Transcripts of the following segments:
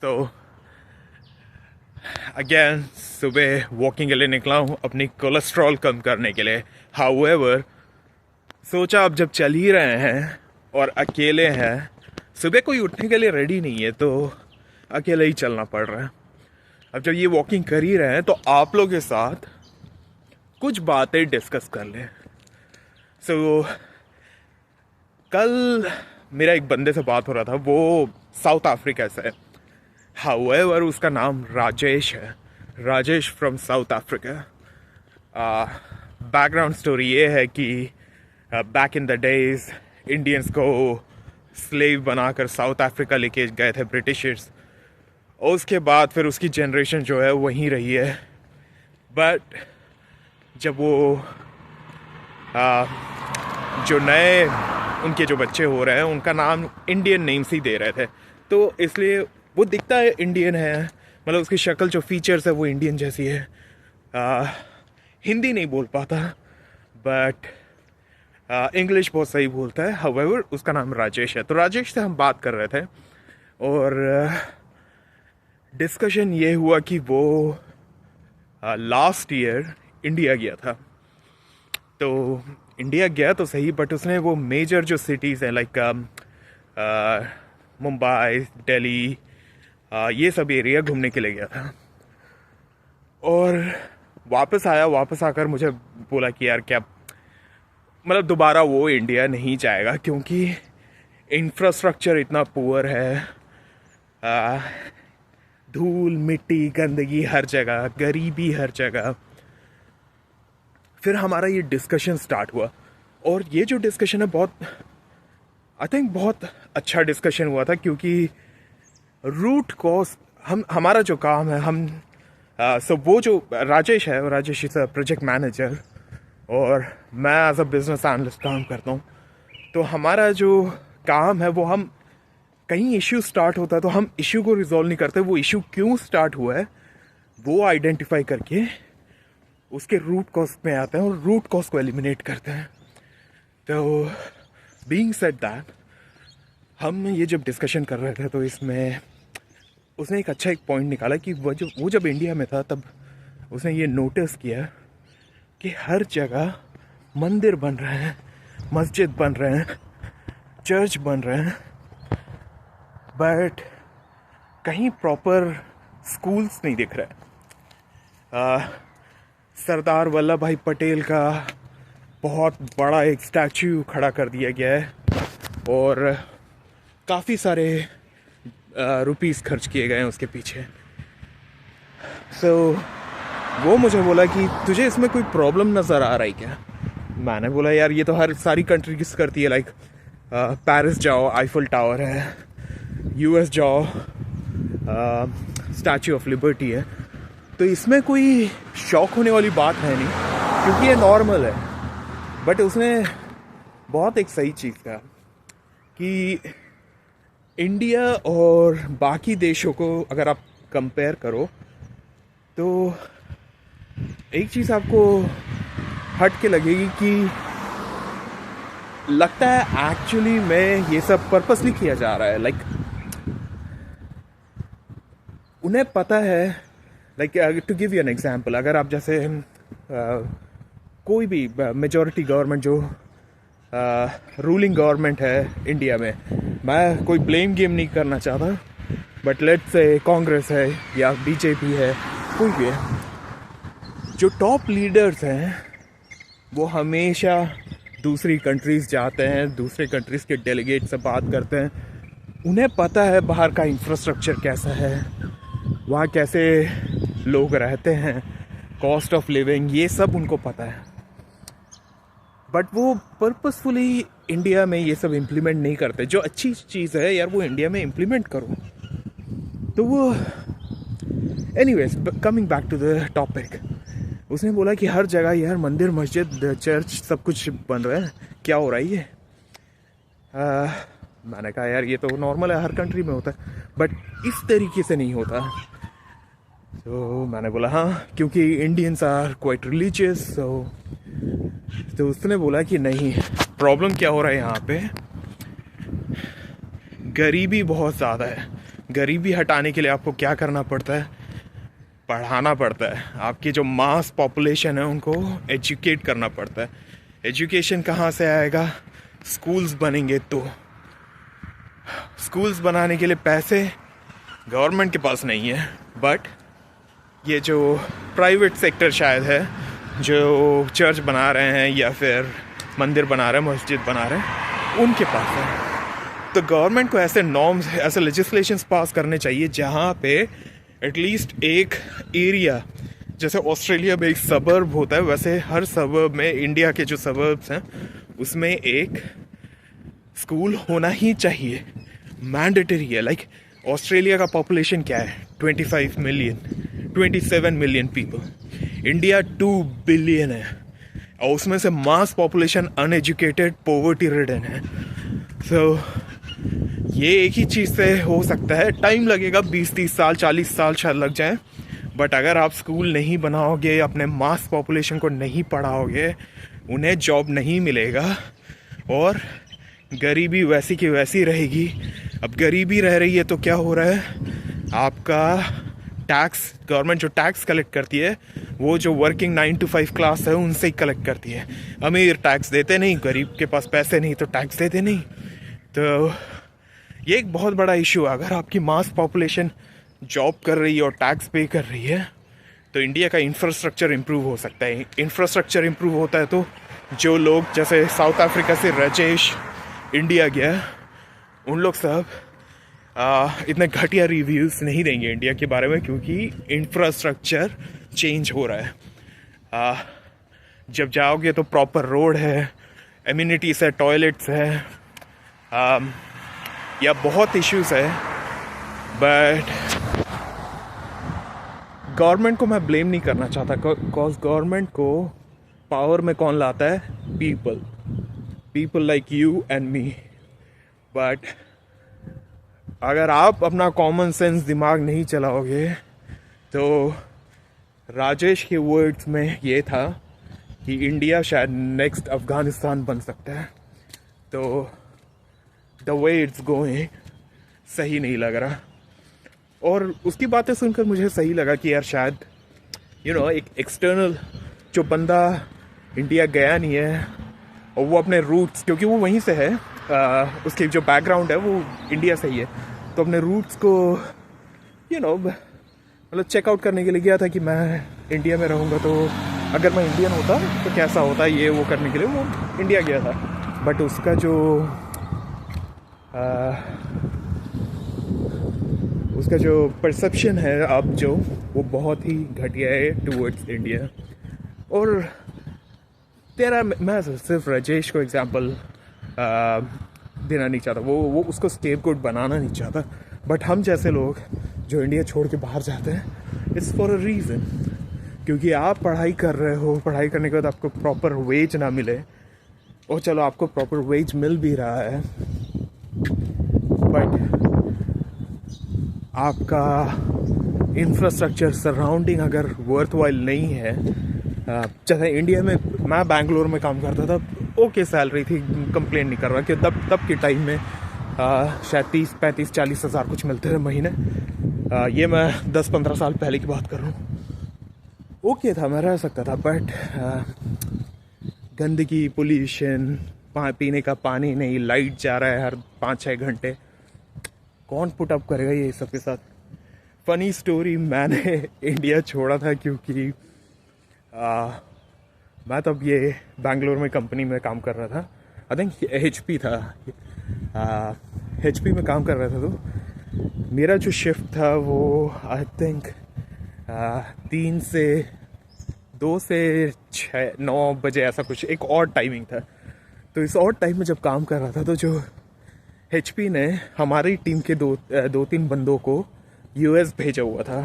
तो अगेन सुबह वॉकिंग के लिए निकला हूँ अपनी कोलेस्ट्रॉल कम करने के लिए। हाउएवर सोचा अब जब चल ही रहे हैं और अकेले हैं, सुबह कोई उठने के लिए रेडी नहीं है तो अकेले ही चलना पड़ रहा है। अब जब ये वॉकिंग कर ही रहे हैं तो आप लोगों के साथ कुछ बातें डिस्कस कर लें। कल मेरा एक बंदे से बात हो रहा था, वो साउथ अफ्रीका से है। हाउएवर उसका नाम राजेश है, Rajesh from south Africa. Background story ये है कि back in the days Indians को स्लेव बनाकर साउथ अफ्रीका लेके गए थे ब्रिटिशर्स, और उसके बाद फिर उसकी जनरेशन जो है वहीं रही है। बट जब वो जो नए उनके जो बच्चे हो रहे हैं उनका नाम इंडियन नेम्स ही दे रहे थे, तो इसलिए वो दिखता है इंडियन है, मतलब उसकी शक्ल जो फीचर्स है वो इंडियन जैसी है। हिंदी नहीं बोल पाता बट इंग्लिश बहुत सही बोलता है। हाउएवर उसका नाम राजेश है। तो राजेश से हम बात कर रहे थे और डिस्कशन ये हुआ कि वो लास्ट ईयर इंडिया गया था। तो इंडिया गया तो सही, बट उसने वो मेजर जो सिटीज़ हैं लाइक मुंबई, दिल्ली, ये सब एरिया घूमने के लिए गया था। और वापस आया, वापस आकर मुझे बोला कि यार क्या मतलब दोबारा वो इंडिया नहीं जाएगा क्योंकि इंफ्रास्ट्रक्चर इतना पुअर है, धूल मिट्टी गंदगी हर जगह, गरीबी हर जगह। फिर हमारा ये डिस्कशन स्टार्ट हुआ और ये जो डिस्कशन है बहुत आई थिंक बहुत अच्छा डिस्कशन हुआ था, क्योंकि रूट कॉज हमारा जो काम है हम वो जो राजेश है, Rajesh is a project manager और मैं एज अ बिजनेस एनालिस्ट काम करता हूँ। तो हमारा जो काम है वो हम कहीं इश्यू स्टार्ट होता है तो हम इश्यू को रिजॉल्व नहीं करते, वो इश्यू क्यों स्टार्ट हुआ है वो आइडेंटिफाई करके उसके रूट कॉज में आते हैं और रूट कॉज को एलिमिनेट करते हैं। तो बीइंग सेड दैट हम ये जब डिस्कशन कर रहे थे तो इसमें उसने एक अच्छा एक पॉइंट निकाला कि वो जब इंडिया में था तब उसने ये नोटिस किया कि हर जगह मंदिर बन रहे हैं, मस्जिद बन रहे हैं, चर्च बन रहे हैं, बट कहीं प्रॉपर स्कूल्स नहीं दिख रहे। सरदार वल्लभ भाई पटेल का बहुत बड़ा एक स्टैचू खड़ा कर दिया गया है और काफ़ी सारे रुपीस खर्च किए गए हैं उसके पीछे। वो मुझे बोला कि तुझे इसमें कोई प्रॉब्लम नज़र आ रहा है क्या? मैंने बोला यार ये तो हर सारी कंट्रीज करती है, लाइक पेरिस जाओ आईफल टावर है, यूएस जाओ स्टैचू ऑफ लिबर्टी है, तो इसमें कोई शौक होने वाली बात है नहीं क्योंकि ये नॉर्मल है। बट उसने बहुत एक सही चीज़ कहा कि इंडिया और बाकी देशों को अगर आप कंपेयर करो तो एक चीज़ आपको हट के लगेगी कि लगता है एक्चुअली में ये सब पर्पसली किया जा रहा है। लाइक उन्हें पता है, like to give you an example, अगर आप जैसे कोई भी मेजॉरिटी गवर्नमेंट जो रूलिंग गवर्नमेंट है इंडिया में, मैं कोई ब्लेम गेम नहीं करना चाहता, बट लेट्स से कांग्रेस है या बीजेपी है, कोई भी है, जो टॉप लीडर्स हैं वो हमेशा दूसरी कंट्रीज़ जाते हैं, दूसरे कंट्रीज़ के डेलीगेट से बात करते हैं। उन्हें पता है बाहर का इंफ्रास्ट्रक्चर कैसा है, वहाँ कैसे लोग रहते हैं, कॉस्ट ऑफ लिविंग, ये सब उनको पता है। बट वो पर्पसफुली इंडिया में ये सब इम्प्लीमेंट नहीं करते। जो अच्छी चीज़ है यार वो इंडिया में इम्प्लीमेंट करो। तो वो anyways coming back to the topic, उसने बोला कि हर जगह यार मंदिर, मस्जिद, चर्च सब कुछ बन रहा है, क्या हो रहा है ये? मैंने कहा यार ये तो नॉर्मल है, हर कंट्री में होता है, बट इस तरीके से नहीं होता। तो मैंने बोला हाँ, क्योंकि इंडियंस आर क्वाइट रिलीजियस। तो उसने बोला कि नहीं, प्रॉब्लम क्या हो रहा है यहाँ पे, गरीबी बहुत ज़्यादा है, गरीबी हटाने के लिए आपको क्या करना पड़ता है? पढ़ाना पड़ता है। आपकी जो मास पॉपुलेशन है उनको एजुकेट करना पड़ता है। एजुकेशन कहाँ से आएगा? स्कूल्स बनेंगे तो। स्कूल्स बनाने के लिए पैसे गवर्नमेंट के पास नहीं है, बट ये जो प्राइवेट सेक्टर शायद है जो चर्च बना रहे हैं या फिर मंदिर बना रहे हैं, मस्जिद बना रहे हैं, उनके पास है। तो गवर्नमेंट को ऐसे नॉर्म्स, ऐसे लेजिस्लेशंस पास करने चाहिए जहाँ पे एटलीस्ट एक एरिया, जैसे ऑस्ट्रेलिया में एक सबर्ब होता है वैसे हर सबर्ब में, इंडिया के जो सबर्ब्स हैं उसमें एक स्कूल होना ही चाहिए, मैंडेटरी है। लाइक ऑस्ट्रेलिया का पॉपुलेशन क्या है? 25 million, 27 million people. India 2 billion है और उसमें से मास पॉपुलेशन अनएजुकेटेड, पॉवर्टी रिडन है। सो ये एक ही चीज़ से हो सकता है। टाइम लगेगा, 20-30 साल, 40 साल शायद लग जाए, बट अगर आप स्कूल नहीं बनाओगे, अपने मास पॉपुलेशन को नहीं पढ़ाओगे, उन्हें जॉब नहीं मिलेगा और गरीबी वैसी की वैसी रहेगी। अब गरीबी रह रही है तो क्या हो रहा है? आपका टैक्स, गवर्नमेंट जो टैक्स कलेक्ट करती है वो जो वर्किंग 9 to 5 क्लास है उनसे ही कलेक्ट करती है। अमीर टैक्स देते नहीं, गरीब के पास पैसे नहीं तो टैक्स देते नहीं। तो ये एक बहुत बड़ा इशू है। अगर आपकी मास पॉपुलेशन जॉब कर रही है और टैक्स पे कर रही है तो इंडिया का इंफ्रास्ट्रक्चर इम्प्रूव हो सकता है। इंफ्रास्ट्रक्चर इम्प्रूव होता है तो जो लोग, जैसे साउथ अफ्रीका से राजेश इंडिया गया, उन लोग सब इतने घटिया रिव्यूज़ नहीं देंगे इंडिया के बारे में, क्योंकि इंफ्रास्ट्रक्चर चेंज हो रहा है। जब जाओगे तो प्रॉपर रोड है, एम्यूनिटीज़ है, टॉयलेट्स है, या बहुत इश्यूज है। बट गवर्नमेंट को मैं ब्लेम नहीं करना चाहता, बिकॉज गवर्नमेंट को पावर में कौन लाता है? People like you and me. But अगर आप अपना कॉमन सेंस दिमाग नहीं चलाओगे तो राजेश के वर्ड्स में ये था कि इंडिया शायद नेक्स्ट अफगानिस्तान बन सकता है। तो द वे इट्स गोइंग सही नहीं लग रहा। और उसकी बातें सुनकर मुझे सही लगा कि यार शायद एक एक्सटर्नल जो बंदा इंडिया गया नहीं है और वो अपने रूट्स, क्योंकि वो वहीं से है, उसकी जो बैकग्राउंड है वो इंडिया से ही है, तो अपने रूट्स को मतलब चेकआउट करने के लिए गया था कि मैं इंडिया में रहूँगा तो अगर मैं इंडियन होता तो कैसा होता, ये वो करने के लिए वो इंडिया गया था। बट उसका जो परसेप्शन है अब जो, वो बहुत ही घटिया है टूवर्ड्स इंडिया। और मैं सिर्फ राजेश को एग्जांपल देना नहीं चाहता, वो उसको स्केपगोट बनाना नहीं चाहता, बट हम जैसे लोग जो इंडिया छोड़ के बाहर जाते हैं, इट्स फॉर अ रीज़न। क्योंकि आप पढ़ाई कर रहे हो, पढ़ाई करने के बाद आपको प्रॉपर वेज ना मिले, और चलो आपको प्रॉपर वेज मिल भी रहा है, बट आपका इंफ्रास्ट्रक्चर सराउंडिंग अगर वर्थवाइल नहीं है। जैसे इंडिया में मैं बैंगलोर में काम करता था, ओके सैलरी थी, कंप्लेन नहीं कर रहा कि तब के टाइम में शायद 30, 35, 40 हज़ार कुछ मिलते थे महीने। ये मैं 10-15 साल पहले की बात कर रहा हूँ। ओके था, मैं रह सकता था, बट गंदगी, पोल्यूशन, पीने का पानी नहीं, लाइट जा रहा है हर 5-6 घंटे, कौन पुट अप करेगा ये सब के साथ। फनी स्टोरी, मैंने इंडिया छोड़ा था क्योंकि मैं तब ये बैंगलोर में कंपनी में काम कर रहा था, आई थिंक HP था, HP में काम कर रहा था। तो मेरा जो शिफ्ट था वो आई थिंक 2 से 6-9 बजे ऐसा कुछ, एक और टाइमिंग था। तो इस और टाइम में जब काम कर रहा था तो जो HP ने हमारी टीम के 2-3 बंदों को US भेजा हुआ था।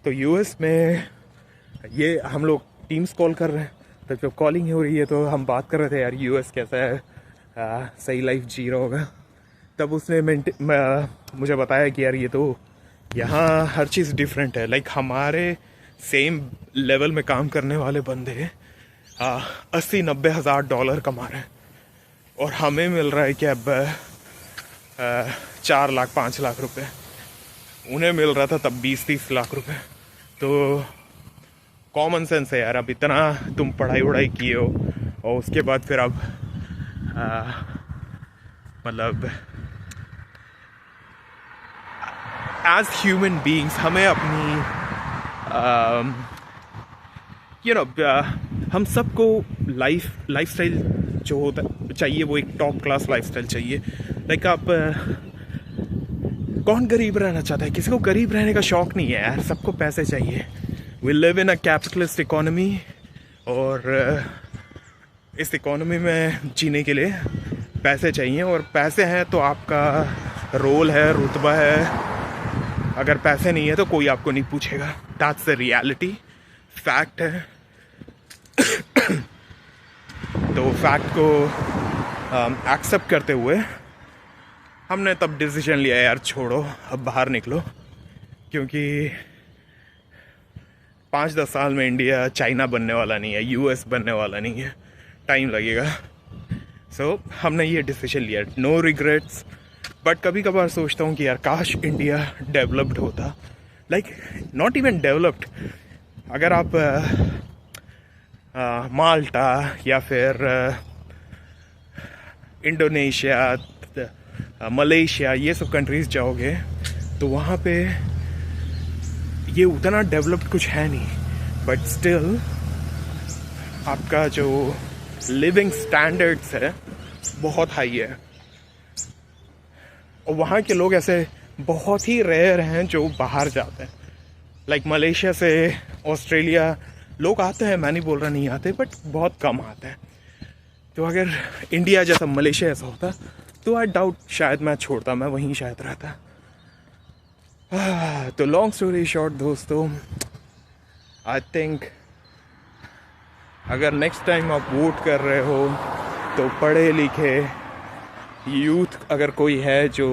तो US में ये हम लोग टीम्स कॉल कर रहे हैं, तो जब कॉलिंग हो रही है तो हम बात कर रहे थे, यार US कैसा है, सही लाइफ जी रहा होगा। तब उसने मुझे बताया कि यार ये तो यहाँ हर चीज़ डिफरेंट है। लाइक हमारे सेम लेवल में काम करने वाले बंदे 80-90 हज़ार डॉलर कमा रहे हैं और हमें मिल रहा है कि अब 4 लाख 5 लाख रुपए। उन्हें मिल रहा था तब 20-30 लाख रुपए। तो कॉमन सेंस है यार, अब इतना तुम पढ़ाई वढ़ाई किए हो और उसके बाद फिर अब मतलब एज ह्यूमन बीइंग्स हमें अपनी हम सबको लाइफस्टाइल जो होता चाहिए वो एक टॉप क्लास लाइफस्टाइल चाहिए। लाइक आप कौन गरीब रहना चाहता है? किसी को गरीब रहने का शौक नहीं है यार, सबको पैसे चाहिए। We live in a capitalist economy और इस इकोनॉमी में जीने के लिए पैसे चाहिए, और पैसे हैं तो आपका रोल है, रुतबा है। अगर पैसे नहीं है तो कोई आपको नहीं पूछेगा। दैट्स द रियलिटी, फैक्ट है। तो फैक्ट को एक्सेप्ट करते हुए हमने तब डिसीजन लिया यार छोड़ो, अब बाहर निकलो, क्योंकि 5-10 साल में इंडिया चाइना बनने वाला नहीं है, यूएस बनने वाला नहीं है, टाइम लगेगा। सो हमने ये डिसीजन लिया, नो रिग्रेट्स। बट कभी कभार सोचता हूँ कि यार काश इंडिया डेवलप्ड होता, लाइक नॉट इवन डेवलप्ड। अगर आप माल्टा या फिर इंडोनेशिया, मलेशिया, ये सब कंट्रीज जाओगे तो वहाँ पे ये उतना डेवलप्ड कुछ है नहीं, बट स्टिल आपका जो लिविंग स्टैंडर्ड्स है बहुत हाई है। और वहाँ के लोग ऐसे बहुत ही रेयर हैं जो बाहर जाते हैं। लाइक मलेशिया से ऑस्ट्रेलिया लोग आते हैं, मैं नहीं बोल रहा नहीं आते, बट बहुत कम आते हैं। तो अगर इंडिया जैसा मलेशिया ऐसा होता तो आई डाउट शायद मैं छोड़ता, मैं वहीं शायद रहता। तो लॉन्ग स्टोरी शॉर्ट दोस्तों, आई थिंक अगर नेक्स्ट टाइम आप वोट कर रहे हो तो पढ़े लिखे यूथ अगर कोई है जो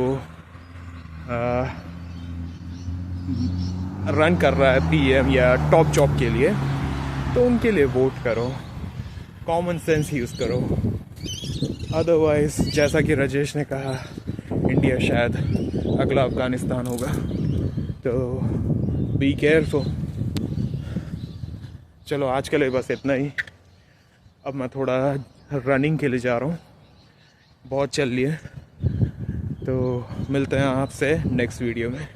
रन कर रहा है पीएम या टॉप जॉब के लिए, तो उनके लिए वोट करो, कॉमन सेंस यूज़ करो। अदरवाइज जैसा कि राजेश ने कहा, इंडिया शायद अगला अफगानिस्तान होगा। तो बी केयरफुल। चलो आज के लिए बस इतना ही। अब मैं थोड़ा रनिंग के लिए जा रहा हूँ, बहुत चल लिए। तो मिलते हैं आपसे नेक्स्ट वीडियो में।